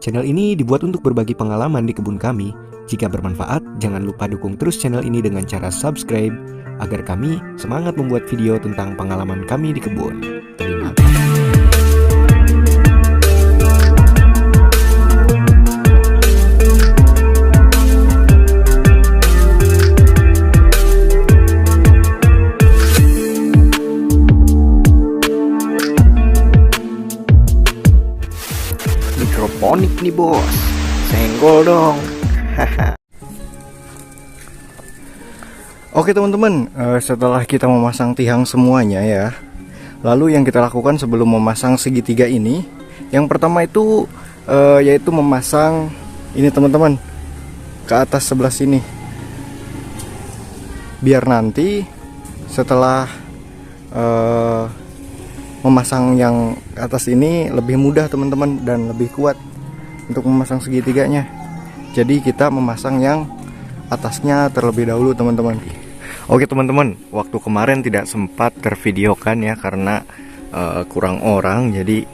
Channel ini dibuat untuk berbagi pengalaman di kebun kami. Jika bermanfaat, jangan lupa dukung terus channel ini dengan cara subscribe agar kami semangat membuat video tentang pengalaman kami di kebun. Terima kasih. Mikroponik nih bos, senggol dong. Oke teman-teman, setelah kita memasang tiang semuanya ya, lalu yang kita lakukan sebelum memasang segitiga ini, yang pertama itu yaitu memasang ini teman-teman ke atas sebelah sini, biar nanti setelah memasang yang atas ini lebih mudah teman-teman dan lebih kuat untuk memasang segitiganya. Jadi kita memasang yang atasnya terlebih dahulu teman-teman. Oke teman-teman, waktu kemarin tidak sempat tervideokan ya karena kurang orang, jadi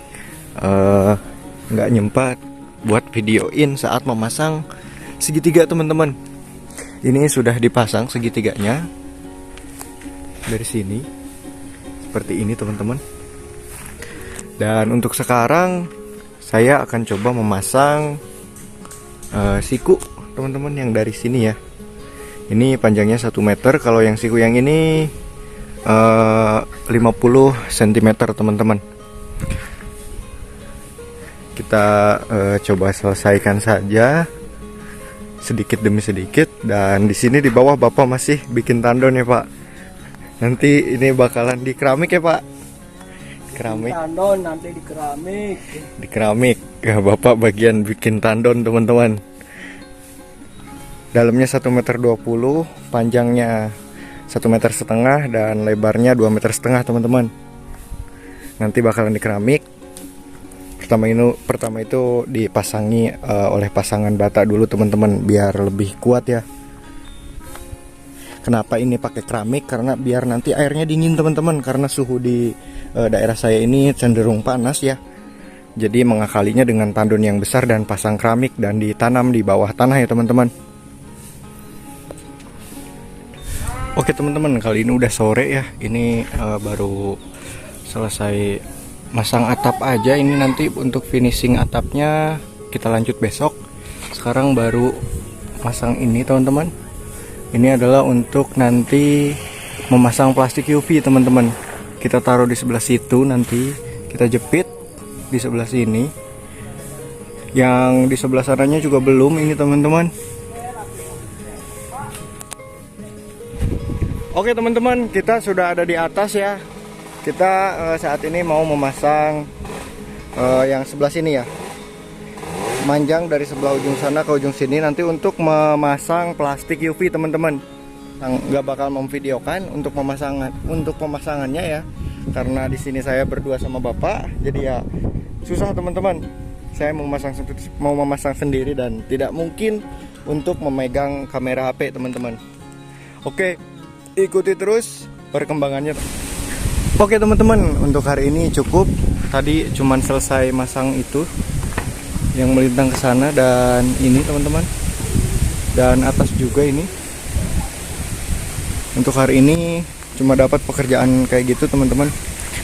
nggak nyempat buat videoin saat memasang segitiga teman-teman. Ini sudah dipasang segitiganya dari sini seperti ini teman-teman. Dan untuk sekarang saya akan coba memasang siku teman-teman yang dari sini ya. Ini panjangnya 1 meter. Kalau yang siku yang ini 50 cm teman-teman. Kita coba selesaikan saja sedikit demi sedikit. Dan di sini di bawah Bapak masih bikin tandon ya Pak. Nanti ini bakalan di keramik ya Pak. Keramik. Tandon nanti di keramik. Di keramik. Ya, Bapak bagian bikin tandon teman-teman. Dalamnya 1,20 meter, panjangnya 1,5 meter dan lebarnya 2,5 meter teman-teman. Nanti bakalan di keramik. Pertama itu dipasangi oleh pasangan bata dulu teman-teman biar lebih kuat ya. Kenapa ini pakai keramik? Karena biar nanti airnya dingin teman-teman, karena suhu di daerah saya ini cenderung panas ya. Jadi mengakalinya dengan tandon yang besar dan pasang keramik dan ditanam di bawah tanah ya teman-teman. Oke teman-teman, kali ini udah sore ya. Ini baru selesai masang atap aja. Ini nanti untuk finishing atapnya kita lanjut besok. Sekarang baru masang ini teman-teman. Ini adalah untuk nanti memasang plastik UV teman-teman. Kita taruh di sebelah situ, nanti kita jepit di sebelah sini. Yang di sebelah sananya juga belum ini teman-teman. Oke teman-teman, kita sudah ada di atas ya. Kita saat ini mau memasang yang sebelah sini ya. Manjang dari sebelah ujung sana ke ujung sini nanti untuk memasang plastik UV teman-teman. Nggak bakal memvideokan untuk pemasangannya ya, karena di sini saya berdua sama Bapak, jadi ya susah teman-teman. Saya mau memasang sendiri dan tidak mungkin untuk memegang kamera HP teman-teman. Oke, ikuti terus perkembangannya. Oke teman-teman, untuk hari ini cukup. Tadi cuman selesai masang itu yang melintang ke sana dan ini teman-teman, dan atas juga ini. Untuk hari ini cuma dapat pekerjaan kayak gitu teman-teman.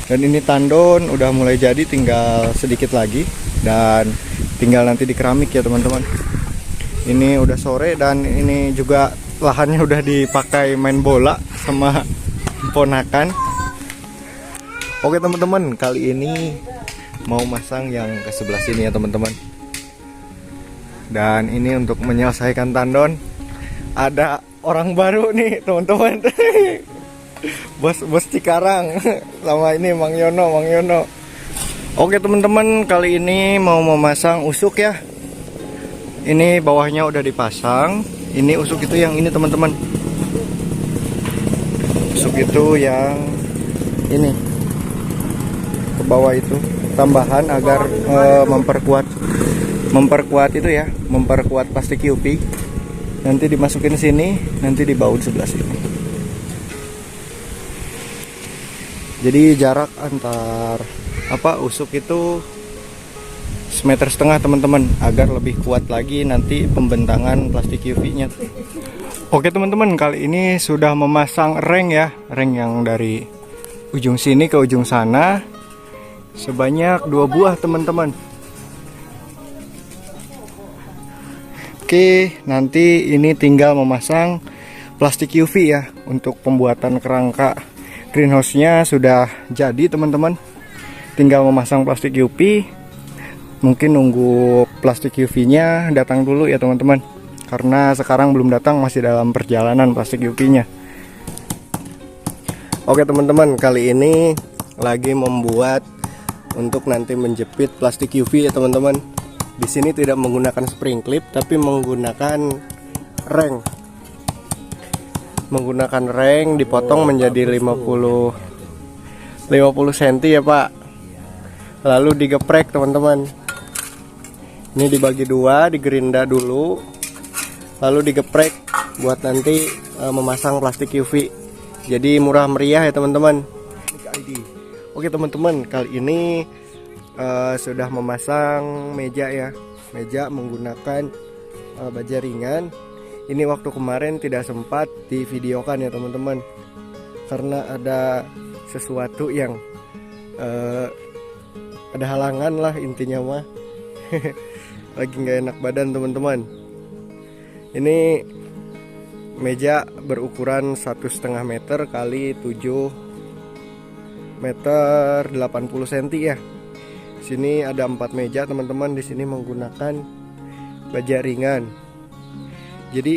Dan ini tandon udah mulai jadi, tinggal sedikit lagi dan tinggal nanti di keramik ya teman-teman. Ini udah sore dan ini juga lahannya udah dipakai main bola sama ponakan. Oke teman-teman, kali ini mau masang yang ke sebelah sini ya teman-teman. Dan ini untuk menyelesaikan tandon. Ada orang baru nih teman-teman. Bos Cikarang. Sama ini Mang Yono. Oke teman-teman, kali ini mau memasang usuk ya. Ini bawahnya udah dipasang. Ini usuk itu yang ini teman-teman. Usuk itu yang ini ke bawah itu, tambahan agar memperkuat itu ya, memperkuat plastik UV. Nanti dimasukin sini, nanti dibaut sebelah sini. Jadi jarak antar usuk itu 1,5 meter teman-teman, agar lebih kuat lagi nanti pembentangan plastik UV-nya. Oke teman-teman, kali ini sudah memasang reng ya, reng yang dari ujung sini ke ujung sana sebanyak 2 buah teman-teman. Oke, nanti ini tinggal memasang plastik UV ya. Untuk pembuatan kerangka greenhouse-nya sudah jadi teman-teman, tinggal memasang plastik UV. Mungkin nunggu plastik UV-nya datang dulu ya teman-teman, karena sekarang belum datang, masih dalam perjalanan plastik UV-nya. Oke teman-teman, kali ini lagi membuat untuk nanti menjepit plastik UV ya teman-teman. Di sini tidak menggunakan spring clip, tapi menggunakan reng. Menggunakan reng dipotong menjadi 50 cm ya Pak. Lalu digeprek teman-teman. Ini dibagi dua, digerinda dulu, lalu digeprek buat nanti memasang plastik UV. Jadi murah meriah ya teman-teman. Oke teman-teman, kali ini sudah memasang meja ya. Meja menggunakan baja ringan. Ini waktu kemarin tidak sempat divideokan ya teman-teman, karena ada sesuatu yang ada halangan lah intinya mah. Lagi nggak enak badan teman-teman. Ini meja berukuran 1,5 meter kali 7 meter 80 cm ya. Sini ada 4 meja teman-teman. Di sini menggunakan baja ringan. Jadi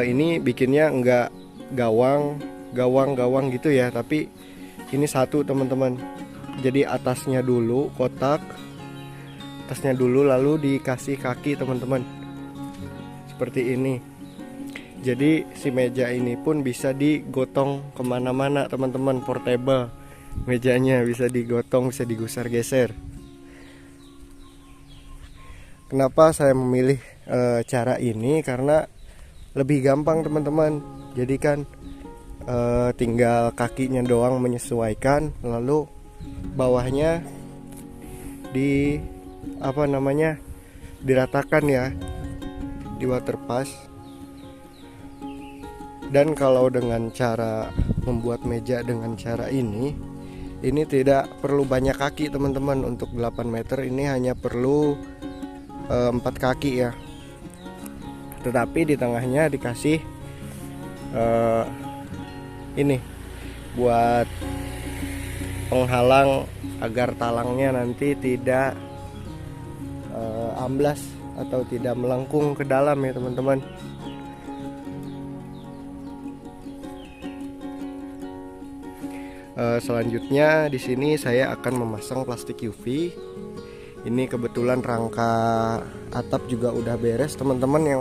ini bikinnya nggak gawang gitu ya, tapi ini satu teman-teman. Jadi atasnya dulu kotak, atasnya dulu lalu dikasih kaki teman-teman, seperti ini. Jadi si meja ini pun bisa digotong kemana-mana teman-teman, portable. Mejanya bisa digotong, bisa digusar-geser. Kenapa saya memilih cara ini? Karena lebih gampang teman-teman. Jadi kan tinggal kakinya doang menyesuaikan, lalu bawahnya di diratakan ya, di waterpass. Dan kalau dengan cara membuat meja dengan cara ini tidak perlu banyak kaki teman-teman. Untuk 8 meter ini hanya perlu 4 kaki ya. Tetapi di tengahnya dikasih ini buat penghalang agar talangnya nanti tidak amblas atau tidak melengkung ke dalam ya teman-teman. Selanjutnya di sini saya akan memasang plastik UV. Ini kebetulan rangka atap juga udah beres teman-teman. Yang